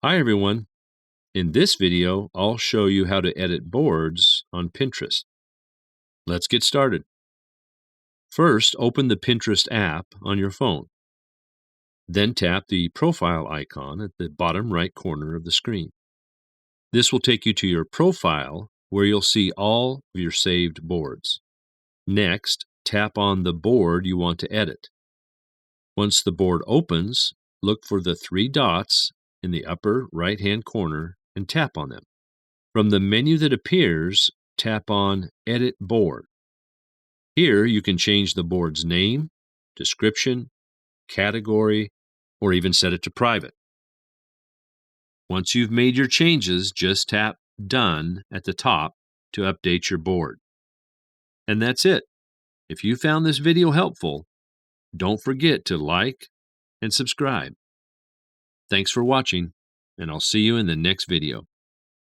Hi everyone. In this video, I'll show you how to edit boards on Pinterest. Let's get started. First, open the Pinterest app on your phone. Then tap the profile icon at the bottom right corner of the screen. This will take you to your profile where you'll see all of your saved boards. Next, tap on the board you want to edit. Once the board opens, look for the three dots in the upper right-hand corner and tap on them. From the menu that appears, tap on Edit Board. Here you can change the board's name, description, category, or even set it to private. Once you've made your changes, just tap Done at the top to update your board. And that's it. If you found this video helpful, don't forget to like and subscribe. Thanks for watching, and I'll see you in the next video.